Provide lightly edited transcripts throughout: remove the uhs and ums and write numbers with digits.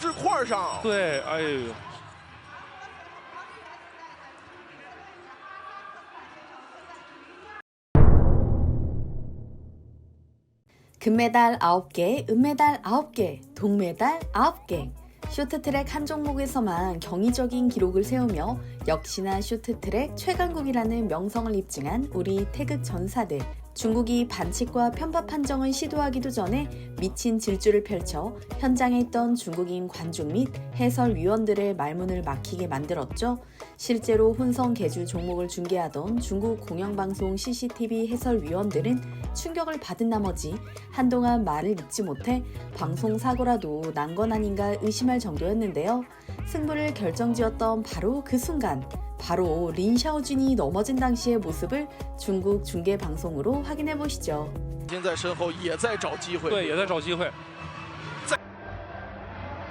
志块上。对，哎呦。 금메달 9개, 은메달 9개, 동메달 9개. 쇼트트랙 한 종목에서만 경이적인 기록을 세우며 역시나 쇼트트랙 최강국이라는 명성을 입증한 우리 태극 전사들. 중국이 반칙과 편파 판정을 시도하기도 전에 미친 질주를 펼쳐 현장에 있던 중국인 관중 및 해설위원들의 말문을 막히게 만들었죠. 실제로 혼성 계주 종목을 중계하던 중국 공영방송 CCTV 해설위원들은 충격을 받은 나머지 한동안 말을 잇지 못해 방송 사고라도 난 건 아닌가 의심할 정도였는데요. 승부를 결정지었던 바로 그 순간, 바로 린 샤오준이 넘어진 당시의 모습을 중국 중계 방송으로 확인해 보시죠. 现在身后也在找机会，对，也在找机会。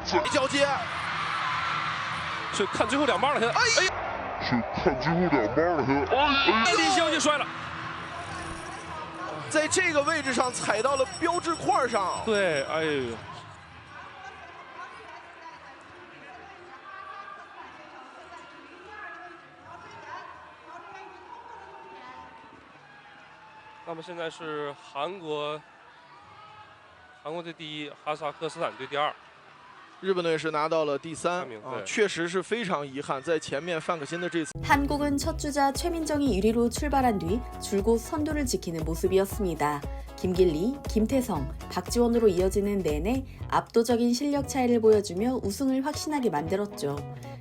交接，去看最后两棒了，现在。哎呀！是看最后两棒了，现在。哎，林霄就摔了。在这个位置上踩到了标志块上。对，哎呦。 那么现在是韩国队第一，哈萨克斯坦队第二。日本队是拿到了第3名，确实是非常遗憾，在前面范可辛的这次。 한국은 첫 주자 최민정이 1위로 출발한 뒤 줄곧 선두를 지키는 모습이었습니다. 김길리, 김태성, 박지원으로 이어지는 내내 압도적인 실력 차이를 보여주며 우승을 확신하게 만들었죠.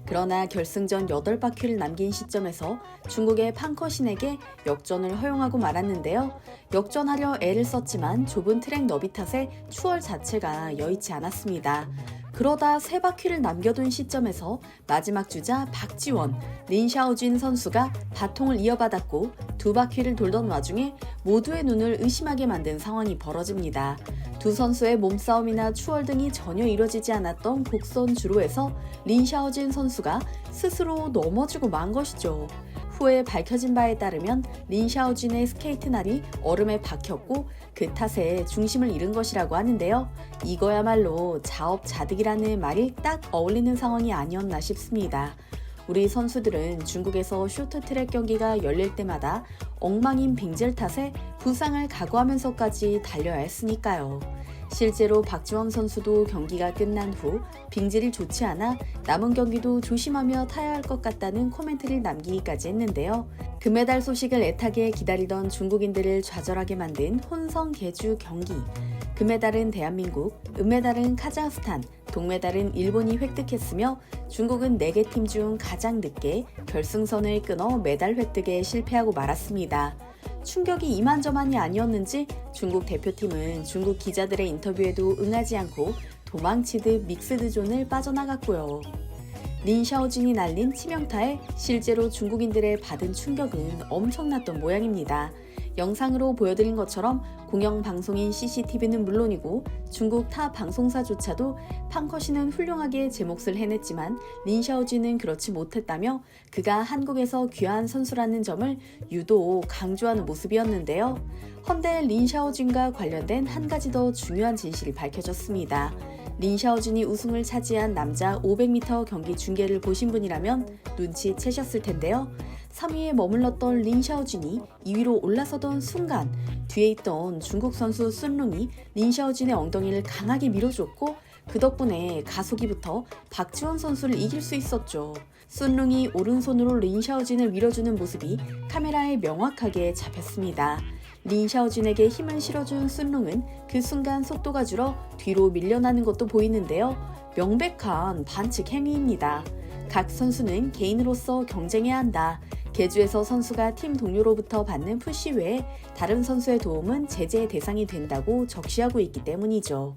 그러나 결승전 8바퀴를 남긴 시점에서 중국의 판커신에게 역전을 허용하고 말았는데요. 역전하려 애를 썼지만 좁은 트랙 너비 탓에 추월 자체가 여의치 않았습니다. 그러다 3바퀴를 남겨둔 시점에서 마지막 주자 박지원, 린 샤오준 선수가 바통을 이어받았고 2바퀴를 돌던 와중에 모두의 눈을 의심하게 만든 상황이 벌어집니다. 두 선수의 몸싸움이나 추월 등이 전혀 이뤄지지 않았던 곡선 주로에서 린 샤오준 선수가 스스로 넘어지고 만 것이죠. 후에 밝혀진 바에 따르면 린 샤오준의 스케이트 날이 얼음에 박혔고 그 탓에 중심을 잃은 것이라고 하는데요. 이거야말로 자업자득이라는 말이 딱 어울리는 상황이 아니었나 싶습니다. 우리 선수들은 중국에서 쇼트트랙 경기가 열릴 때마다 엉망인 빙질 탓에 부상을 각오하면서까지 달려야 했으니까요. 실제로 박지원 선수도 경기가 끝난 후 빙질이 좋지 않아 남은 경기도 조심하며 타야 할 것 같다는 코멘트를 남기기까지 했는데요. 금메달 소식을 애타게 기다리던 중국인들을 좌절하게 만든 혼성 계주 경기. 금메달은 대한민국, 은메달은 카자흐스탄, 동메달은 일본이 획득했으며 중국은 4개 팀 중 가장 늦게 결승선을 끊어 메달 획득에 실패하고 말았습니다. 충격이 이만저만이 아니었는지 중국 대표팀은 중국 기자들의 인터뷰에도 응하지 않고 도망치듯 믹스드존을 빠져나갔고요. 린 샤오준이 날린 치명타에 실제로 중국인들의 받은 충격은 엄청났던 모양입니다. 영상으로 보여드린 것처럼 공영방송인 CCTV는 물론이고 중국 타 방송사조차도 판커신은 훌륭하게 제 몫을 해냈지만 린 샤오준은 그렇지 못했다며 그가 한국에서 귀한 선수라는 점을 유독 강조하는 모습이었는데요. 헌데 린 샤오준과 관련된 한 가지 더 중요한 진실이 밝혀졌습니다. 린 샤오준이 우승을 차지한 남자 500m 경기 중계를 보신 분이라면 눈치채셨을 텐데요. 3위에 머물렀던 린 샤오준이 2위로 올라서던 순간 뒤에 있던 중국 선수 순룽이 린 샤오준의 엉덩이를 강하게 밀어줬고 그 덕분에 가속이부터 박지원 선수를 이길 수 있었죠. 순룽이 오른손으로 린 샤오준을 밀어주는 모습이 카메라에 명확하게 잡혔습니다. 린 샤오준에게 힘을 실어준 순룽은 그 순간 속도가 줄어 뒤로 밀려나는 것도 보이는데요. 명백한 반칙 행위입니다. 각 선수는 개인으로서 경쟁해야 한다. 계주에서 선수가 팀 동료로부터 받는 푸시 외에 다른 선수의 도움은 제재의 대상이 된다고 적시하고 있기 때문이죠.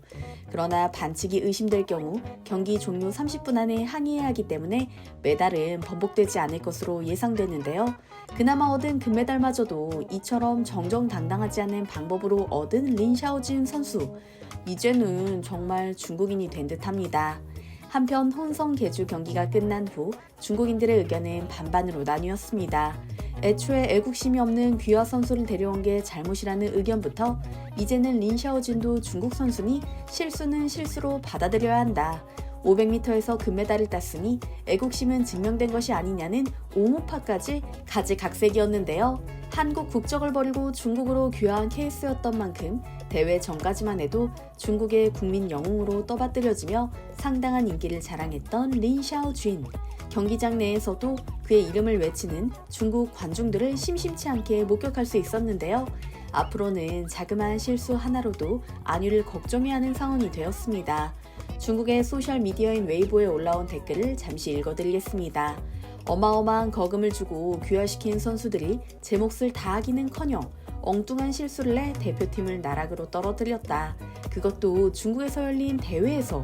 그러나 반칙이 의심될 경우 경기 종료 30분 안에 항의해야 하기 때문에 메달은 번복되지 않을 것으로 예상되는데요. 그나마 얻은 금메달마저도 이처럼 정정당당하지 않은 방법으로 얻은 린 샤오준 선수. 이제는 정말 중국인이 된 듯합니다. 한편 혼성 계주 경기가 끝난 후 중국인들의 의견은 반반으로 나뉘었습니다. 애초에 애국심이 없는 귀화 선수를 데려온 게 잘못이라는 의견부터 이제는 린 샤오준도 중국 선수니 실수는 실수로 받아들여야 한다. 500m에서 금메달을 땄으니 애국심은 증명된 것이 아니냐는 옹호파까지 가지각색이었는데요. 한국 국적을 버리고 중국으로 귀화한 케이스였던 만큼 대회 전까지만 해도 중국의 국민 영웅으로 떠받들여지며 상당한 인기를 자랑했던 린 샤오쥔. 경기장 내에서도 그의 이름을 외치는 중국 관중들을 심심치 않게 목격할 수 있었는데요. 앞으로는 자그마한 실수 하나로도 안위를 걱정해야 하는 상황이 되었습니다. 중국의 소셜미디어인 웨이보에 올라온 댓글을 잠시 읽어드리겠습니다. 어마어마한 거금을 주고 귀화시킨 선수들이 제 몫을 다하기는커녕 엉뚱한 실수를 내 대표팀을 나락으로 떨어뜨렸다. 그것도 중국에서 열린 대회에서.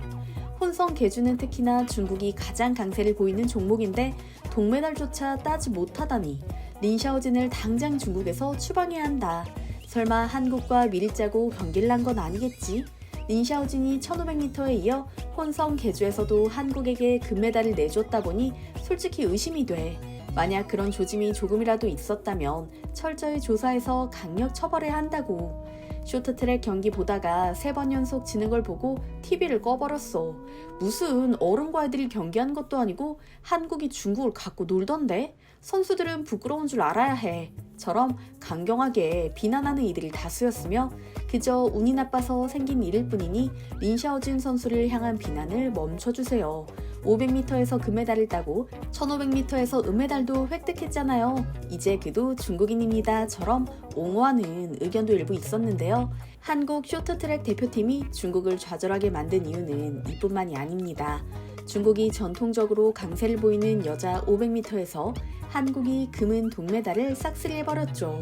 혼성 계주는 특히나 중국이 가장 강세를 보이는 종목인데 동메달조차 따지 못하다니. 린 샤오진을 당장 중국에서 추방해야 한다. 설마 한국과 미리 짜고 경기를 한 건 아니겠지? 린 샤오진이 1500m에 이어 혼성 계주에서도 한국에게 금메달을 내줬다 보니 솔직히 의심이 돼. 만약 그런 조짐이 조금이라도 있었다면 철저히 조사해서 강력 처벌해야 한다고. 쇼트트랙 경기 보다가 3번 연속 지는 걸 보고 TV를 꺼버렸어. 무슨 어른과 애들이 경기하는 것도 아니고 한국이 중국을 갖고 놀던데? 선수들은 부끄러운 줄 알아야 해. 처럼 강경하게 비난하는 이들이 다수였으며 그저 운이 나빠서 생긴 일일 뿐이니 린 샤오진 선수를 향한 비난을 멈춰주세요. 500m에서 금메달을 따고 1500m에서 은메달도 획득했잖아요. 이제 그도 중국인입니다.처럼 옹호하는 의견도 일부 있었는데요. 한국 쇼트트랙 대표팀이 중국을 좌절하게 만든 이유는 이뿐만이 아닙니다. 중국이 전통적으로 강세를 보이는 여자 500m에서 한국이 금은 동메달을 싹쓸이해버렸죠.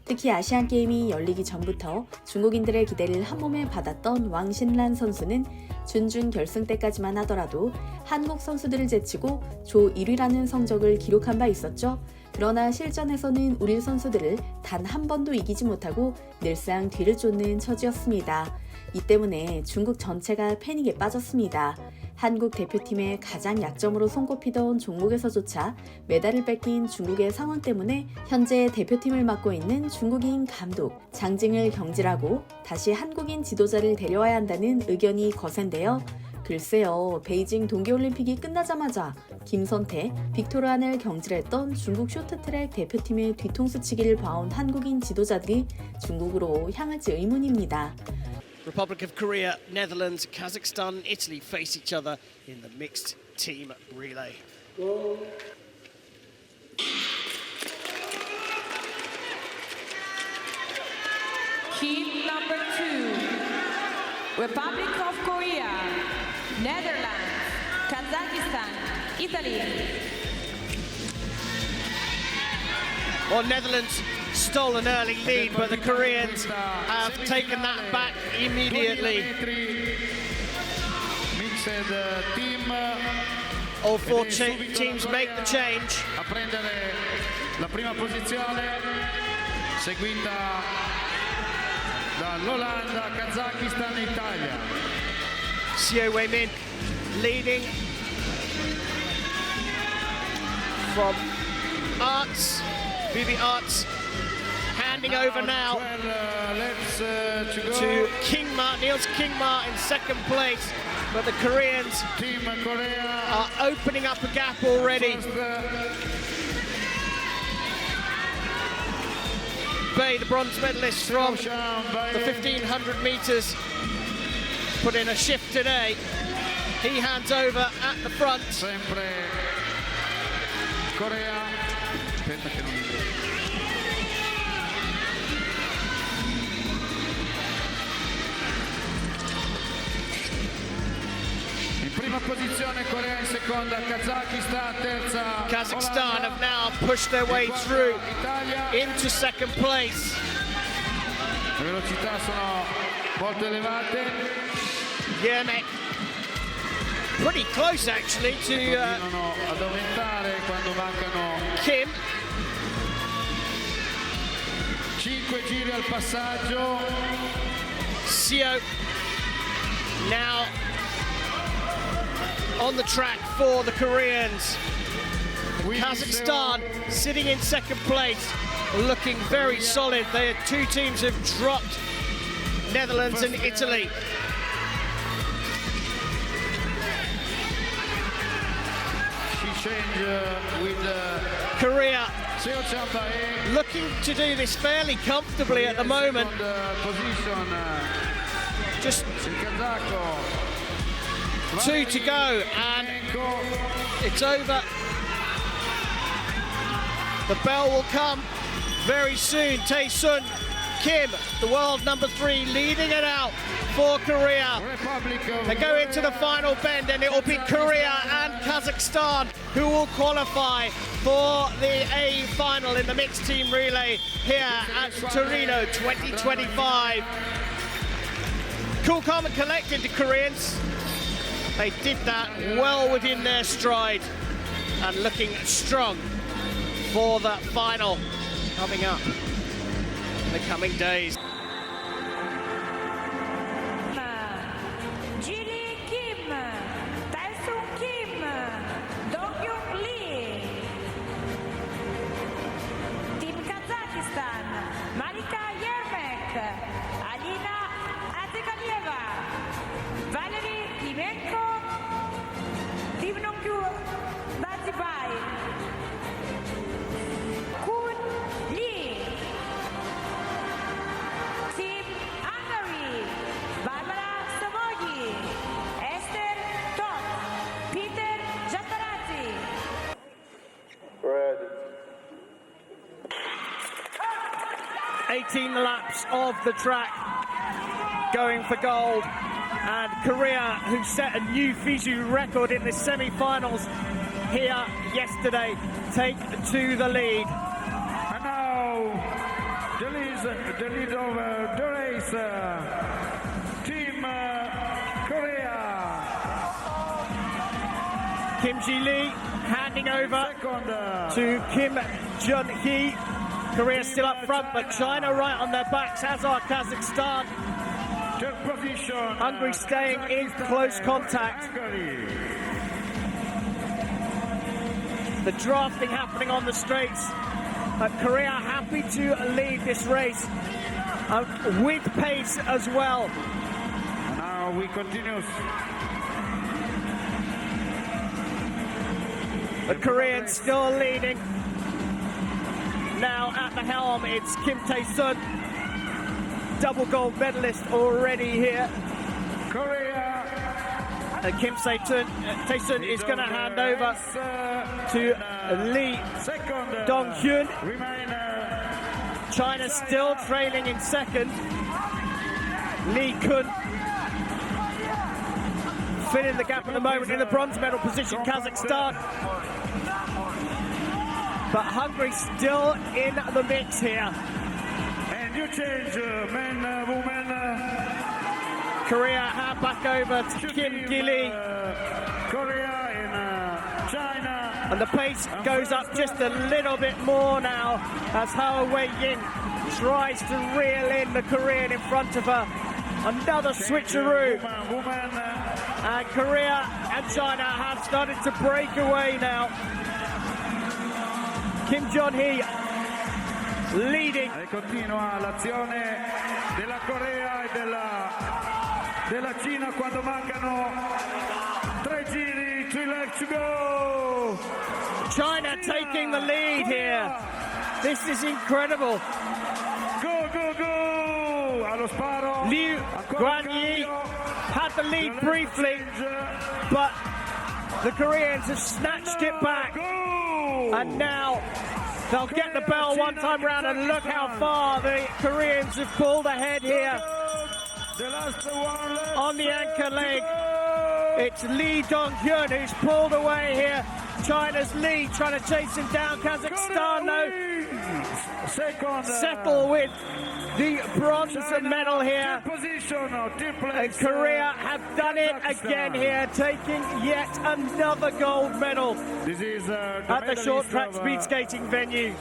특히 아시안게임이 열리기 전부터 중국인들의 기대를 한몸에 받았던 왕신란 선수는 준준 결승 때까지만 하더라도 한국 선수들을 제치고 조 1위라는 성적을 기록한 바 있었죠. 그러나 실전에서는 우리 선수들을 단 한 번도 이기지 못하고 늘상 뒤를 쫓는 처지였습니다. 이 때문에 중국 전체가 패닉에 빠졌습니다. 한국 대표팀의 가장 약점으로 손꼽히던 종목에서조차 메달을 뺏긴 중국의 상황 때문에 현재 대표팀을 맡고 있는 중국인 감독 장징을 경질하고 다시 한국인 지도자를 데려와야 한다는 의견이 거센데요. 글쎄요, 베이징 동계올림픽이 끝나자마자 김선태, 빅토르 한을 경질했던 중국 쇼트트랙 대표팀의 뒤통수치기를 봐온 한국인 지도자들이 중국으로 향할지 의문입니다. Republic of Korea, Netherlands, Kazakhstan, and Italy face each other in the mixed team relay. Heat number 2, Republic of Korea, Netherlands, Kazakhstan, Italy. Well, Netherlands stole an early lead, but the Koreans have taken that back immediately. All four teams make the change. A prendere la prima posizione, seguita dall'Olanda, Kazakistan e Italia. Xiao Wei-min leading from Arts, Bibi Arts, handing over now to Kingma, Niels Kingma in second place, but the Koreans are opening up a gap already. Bay, the bronze medalist from the 1500 meters, put in a shift today. He hands over at the front. Sempre Corea. Aspetta che non in prima posizione Corea, in seconda Kazakistan, terza Kazakhstan Olanda. have now pushed their way through into second place. Le velocità sono molto elevate. Yermek pretty close actually to Continuano ad aumentare quando mancano Kim. 5 giri al passaggio. Xiao now on the track for the Koreans. Kazakhstan sitting in second place, looking very solid. Their two teams have dropped Netherlands and Italy. change with Korea Seo Chang-tae. looking to do this fairly comfortably at the moment. Position. Just Il kazako. 2 to go and it's over. The bell will come very soon. Tae-sun Kim, the world number 3, leading it out for Korea. They go into the final bend and it will be Korea and Kazakhstan who will qualify for the A final in the mixed team relay here at Torino 2025. Cool, calm and collected, the Koreans. They did that well within their stride and looking strong for that final coming up in the coming days. Jili Kim, Tae-sun Kim, Dong-hyun Lee. Team Kazakhstan, Malika Yermek, Alina Azekalieva, Valerie Klimenko, Team Nongyu Bazibai, Kun Lee. Team Hungary, Barbara Samogi, Esther Toth, Peter Jatarazzi. 18 laps of the track going for gold, and Korea, who set a new FISU record in the semi-finals here yesterday, take to the lead. And now the lead of the race, Team Korea. Kim Ji-lee handing over to Kim Jun-hee. Korea still up front, but China right on their backs, as are Kazakhstan. Hungary staying in close contact. The drafting happening on the straights. Korea happy to lead this race with pace as well. Now we continue. The Koreans still leading. Now at the helm, it's Kim Tae-sun, double gold medalist already here. Korea. Kim Tae-sun is going to hand over to Lee Dong-hyun. China still trailing in second. Lee Kun filling the gap at the moment in the bronze medal position, Kazakhstan. But Hungary still in the mix here. And you change men, women. Korea hand back over to Kim Ji-lee. Korea in China. And the pace goes up just a little bit more now as Hao Wei-ying tries to reel in the Korean in front of her. Another switcheroo. And Korea and China have started to break away now. Kim Jun-hee leading. E continua l'azione della Corea e della Cina quando mancano 3 giri, 3 laps to go. China taking the lead here. This is incredible. Go, go, go! Allo sparo. Liu Guanyi had the lead briefly, but the Koreans have snatched it back. And now they'll get the bell one time round, and look how far the Koreans have pulled ahead here on the anchor leg. It's Lee Dong-hyun who's pulled away here. China's Lee trying to chase him down. Kazakhstan though settle with the bronze medal here. And Korea have done it again here, taking yet another gold medal at the short track speed skating venue.